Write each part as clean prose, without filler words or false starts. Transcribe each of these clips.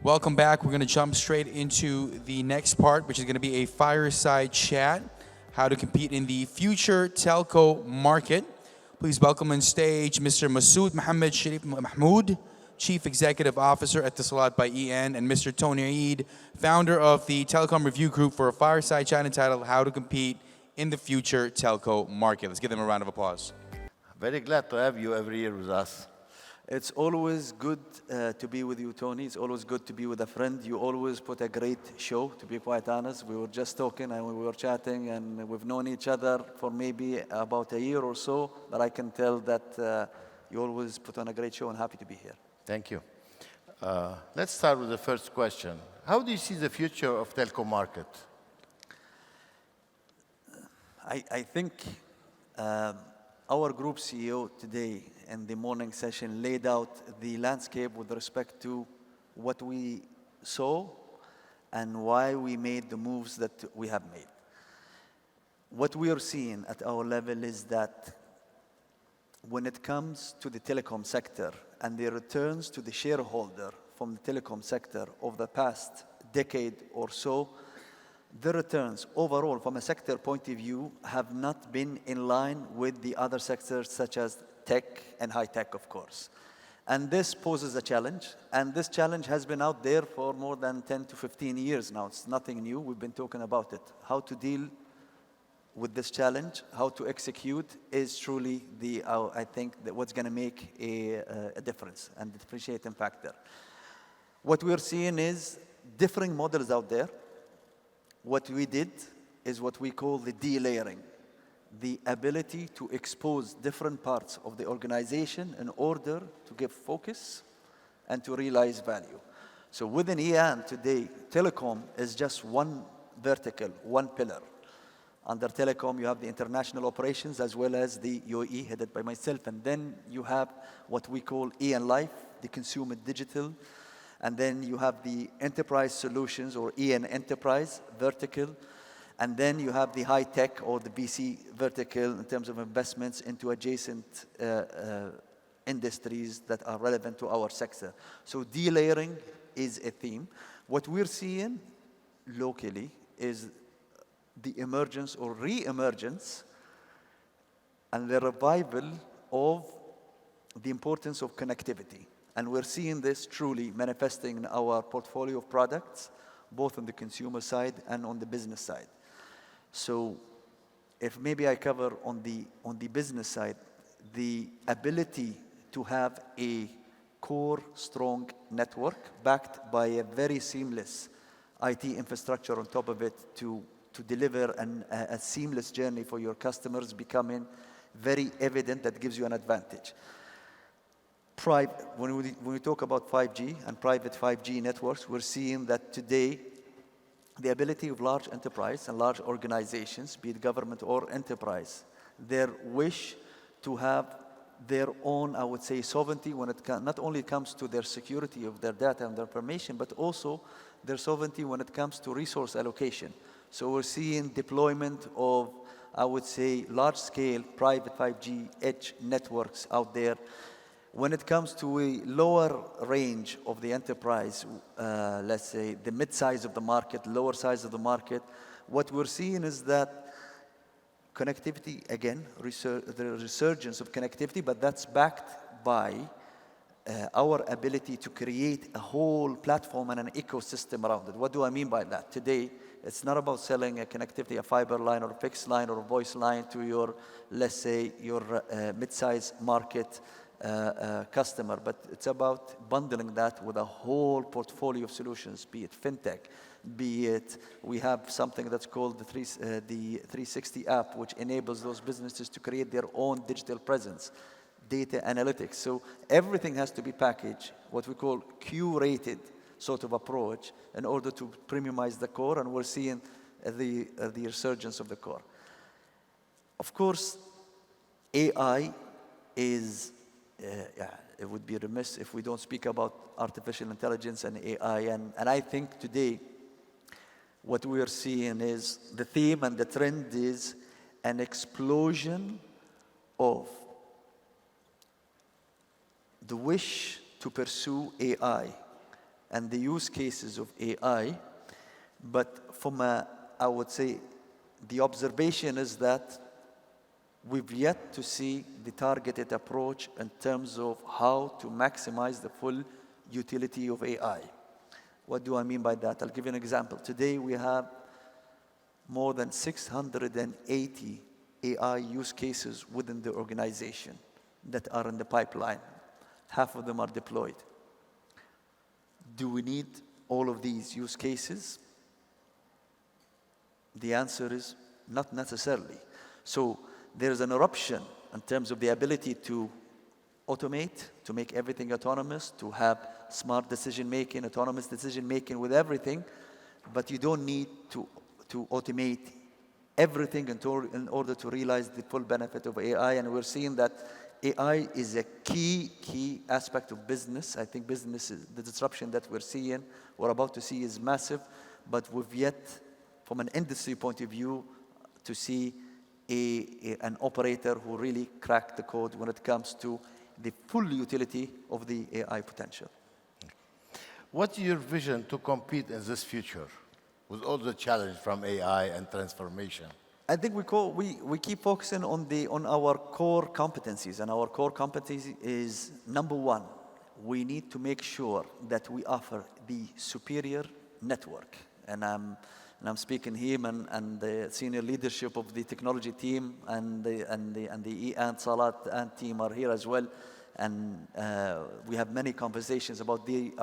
Welcome back. We're going to jump straight into the next part, which is going to be a fireside chat, how to compete in the future telco market. Please welcome on stage Mr. Masood, Mohamed, Sharif, Mahmood, Chief Executive Officer at etisalat by EN, and Mr. Toni Eid, founder of the Telecom Review Group, for a fireside chat entitled How to Compete in the Future Telco Market. Let's give them a round of applause. Very glad to have you every year with us. It's always good to be with you, Tony. It's always good to be with a friend. You always put a great show, to be quite honest. We were just talking and we were chatting, and we've known each other for maybe about a year or so, but I can tell that you always put on a great show, and happy to be here. Thank you. Let's start with the first question. How do you see the future of telco market? I think our group CEO today in the morning session laid out the landscape with respect to what we saw and why we made the moves that we have made. What we are seeing at our level is that when it comes to the telecom sector and the returns to the shareholder from the telecom sector of the past decade or so, the returns overall from a sector point of view have not been in line with the other sectors such as tech and high tech, of course. And this poses a challenge, and this challenge has been out there for more than 10 to 15 years now. It's nothing new. We've been talking about it. How to deal with this challenge, how to execute is truly I think, what's going to make a difference and the differentiating factor. What we're seeing is differing models out there. What we did is what we call the delayering, the ability to expose different parts of the organization in order to give focus and to realize value. So within EN today, telecom is just one vertical, one pillar. Under telecom, you have the international operations as well as the UAE headed by myself. And then you have what we call EN Life, the consumer digital. And then you have the enterprise solutions or EN Enterprise vertical. And then you have the high tech or the BC vertical in terms of investments into adjacent industries that are relevant to our sector. So delayering is a theme. What we're seeing locally is the emergence or re-emergence and the revival of the importance of connectivity. And we're seeing this truly manifesting in our portfolio of products, both on the consumer side and on the business side. So if maybe I cover on the business side, the ability to have a core strong network backed by a very seamless IT infrastructure on top of it to deliver a seamless journey for your customers becoming very evident, that gives you an advantage. When we talk about 5G and private 5G networks, we're seeing that today the ability of large enterprise and large organizations, be it government or enterprise, their wish to have their own, I would say, sovereignty when it not only comes to their security of their data and their information, but also their sovereignty when it comes to resource allocation. So we're seeing deployment of, I would say, large-scale private 5G edge networks out there. When it comes to a lower range of the enterprise, let's say the mid-size of the market, lower size of the market, what we're seeing is that connectivity, again, the resurgence of connectivity, but that's backed by our ability to create a whole platform and an ecosystem around it. What do I mean by that? Today, it's not about selling a connectivity, a fiber line or a fixed line or a voice line to your, let's say, your mid-size market customer, but it's about bundling that with a whole portfolio of solutions, be it fintech, be it we have something that's called the 360 app, which enables those businesses to create their own digital presence, data analytics. So everything has to be packaged, what we call curated sort of approach, in order to premiumize the core, and we're seeing the resurgence of the core. Of course, AI is it would be remiss if we don't speak about artificial intelligence and AI. And I think today what we are seeing is the theme and the trend is an explosion of the wish to pursue AI and the use cases of AI. But I would say, the observation is that we've yet to see the targeted approach in terms of how to maximize the full utility of AI. What do I mean by that? I'll give you an example. Today we have more than 680 AI use cases within the organization that are in the pipeline. Half of them are deployed. Do we need all of these use cases? The answer is not necessarily. So there's an eruption in terms of the ability to automate, to make everything autonomous, to have smart decision-making, autonomous decision-making with everything, but you don't need to automate everything in order to realize the full benefit of AI. And we're seeing that AI is a key aspect of business. I think business is, the disruption that we're about to see is massive, but we've yet, from an industry point of view, to see an operator who really cracked the code when it comes to the full utility of the AI potential. What's your vision to compete in this future with all the challenge from AI and transformation? I think we keep focusing on our core competencies, and our core competency is, number one, we need to make sure that we offer the superior network. And I'm speaking him and the senior leadership of the technology team and the etisalat and team are here as well. And we have many conversations about the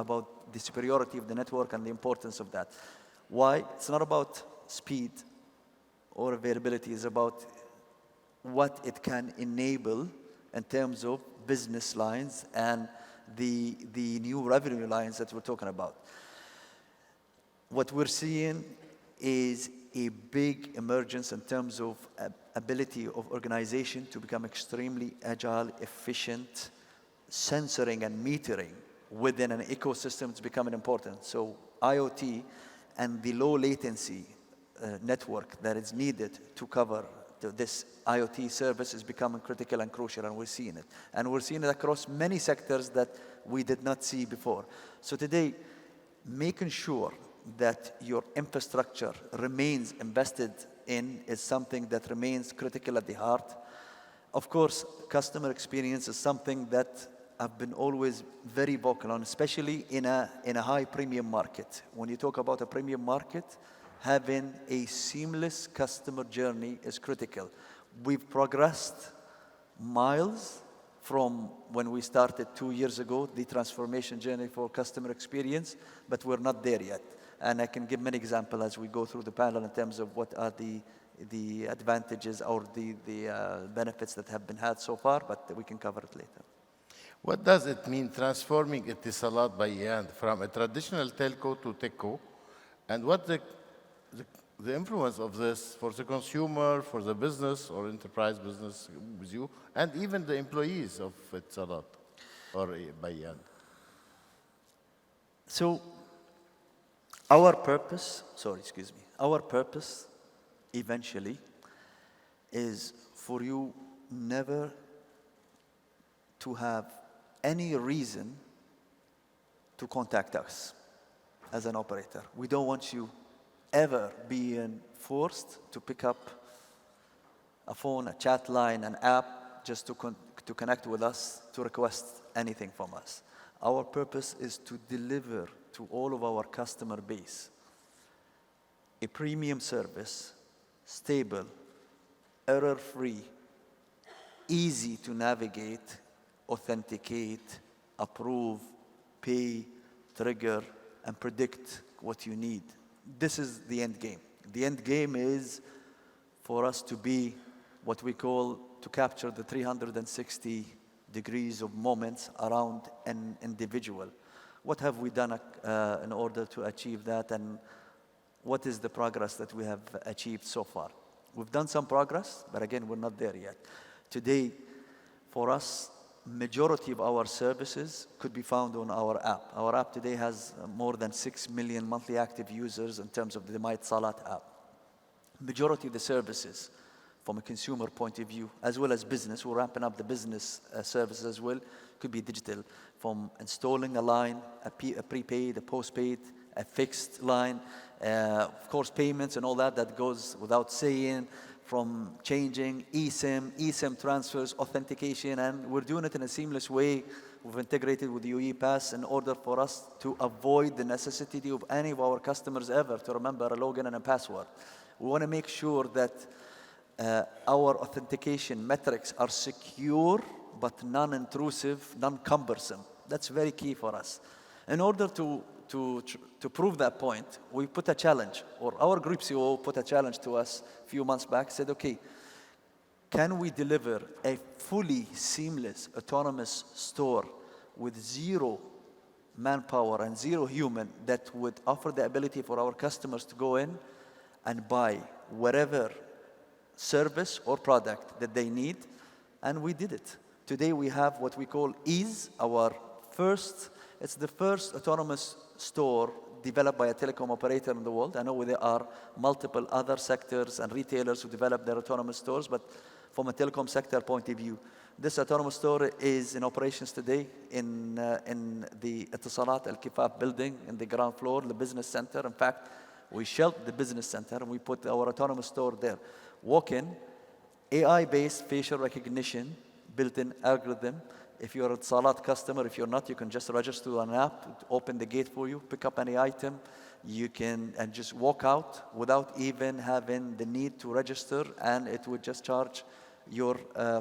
superiority of the network and the importance of that. Why? It's not about speed or availability. It's about what it can enable in terms of business lines and the new revenue lines that we're talking about. What we're seeing is a big emergence in terms of ability of organization to become extremely agile, efficient. Sensoring and metering within an ecosystem is becoming important. So IoT and the low latency network that is needed to cover this IoT service is becoming critical and crucial, and we're seeing it. And we're seeing it across many sectors that we did not see before. So today, making sure that your infrastructure remains invested in is something that remains critical at the heart. Of course, customer experience is something that I've been always very vocal on, especially in a high premium market. When you talk about a premium market, having a seamless customer journey is critical. We've progressed miles from when we started 2 years ago, the transformation journey for customer experience, but we're not there yet. And I can give many examples as we go through the panel in terms of what are the advantages or the benefits that have been had so far, but we can cover it later. What does it mean transforming etisalat by hand from a traditional telco to techco? And what the influence of this for the consumer, for the business or enterprise business with you, and even the employees of etisalat or by hand? So our purpose eventually is for you never to have any reason to contact us as an operator. We don't want you ever being forced to pick up a phone, a chat line, an app, just to connect with us, to request anything from us. Our purpose is to deliver to all of our customer base a premium service, stable, error-free, easy to navigate, authenticate, approve, pay, trigger, and predict what you need. This is the end game. The end game is for us to be what we call to capture the 360 degrees of moments around an individual. What have we done in order to achieve that, and what is the progress that we have achieved so far? We've done some progress, but again, we're not there yet. Today, for us, majority of our services could be found on our app. Our app today has more than 6 million monthly active users in terms of the etisalat app. Majority of the services from a consumer point of view, as well as business. We're ramping up the business services as well. Could be digital, from installing a line, a prepaid, a postpaid, a fixed line, of course payments and all that goes without saying, from changing eSIM transfers, authentication, and we're doing it in a seamless way. We've integrated with UAE Pass in order for us to avoid the necessity of any of our customers ever to remember a login and a password. We want to make sure that our authentication metrics are secure but non-intrusive, non-cumbersome. That's very key for us. In order to prove that point, we put a challenge, or our group CEO put a challenge to us a few months back, said, okay, can we deliver a fully seamless, autonomous store with zero manpower and zero human that would offer the ability for our customers to go in and buy whatever service or product that they need? And we did it. Today we have what we call Ease, it's the first autonomous store developed by a telecom operator in the world. I know there are multiple other sectors and retailers who develop their autonomous stores, but from a telecom sector point of view, this autonomous store is in operations today in the etisalat Al-Kifaf building in the ground floor, the business center. In fact, we shelved the business center and we put our autonomous store there. Walk in, AI-based facial recognition, built-in algorithm. If you're a etisalat customer, if you're not, you can just register an app, open the gate for you, pick up any item. You can and just walk out without even having the need to register, and it would just charge your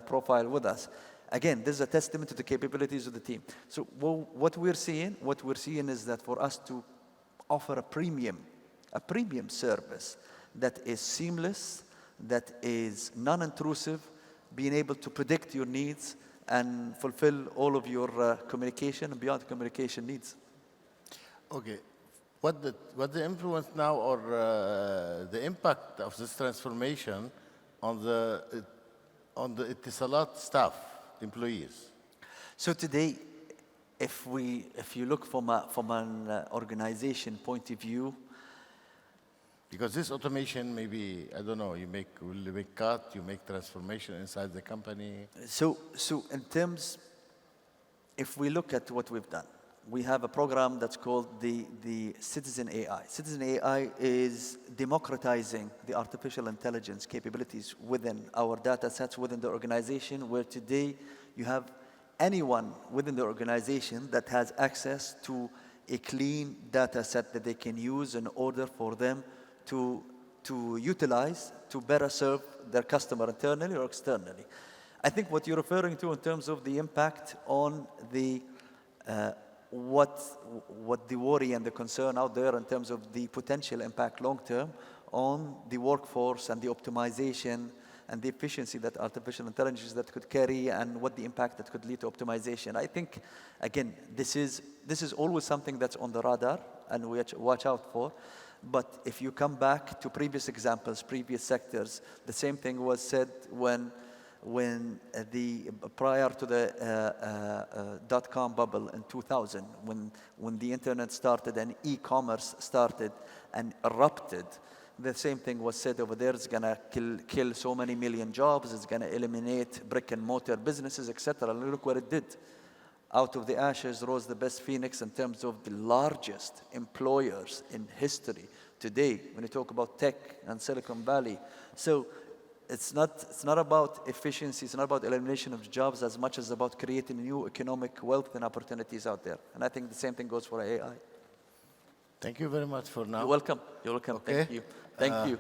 profile with us. Again, this is a testament to the capabilities of the team. So what we're seeing is that for us to offer a premium service that is seamless, that is non-intrusive, being able to predict your needs and fulfill all of your communication and beyond communication needs. Okay. What the influence now or the impact of this transformation on the etisalat staff, employees? So today, if you look from an organization point of view, because this automation, maybe, I don't know, will you make cut, you make transformation inside the company? So in terms, if we look at what we've done, we have a program that's called the Citizen AI. Citizen AI is democratizing the artificial intelligence capabilities within our data sets within the organization, where today you have anyone within the organization that has access to a clean data set that they can use in order for them to utilize to better serve their customer internally or externally. I think what you're referring to in terms of the impact on the what the worry and the concern out there in terms of the potential impact long term on the workforce and the optimization and the efficiency that artificial intelligence that could carry, and what the impact that could lead to optimization. I think, again, this is always something that's on the radar and we watch out for. But if you come back to previous examples, previous sectors, the same thing was said when prior to the dot-com bubble in 2000, when the internet started and e-commerce started and erupted. The same thing was said over there. It's gonna kill so many million jobs. It's gonna eliminate brick and mortar businesses, etc. And look what it did. Out of the ashes rose the best phoenix in terms of the largest employers in history today when you talk about tech and Silicon Valley. So it's not about efficiency, it's not about elimination of jobs as much as about creating new economic wealth and opportunities out there. And I think the same thing goes for AI. Thank you very much for now. You're welcome. You're welcome. Okay. Thank you. Thank you.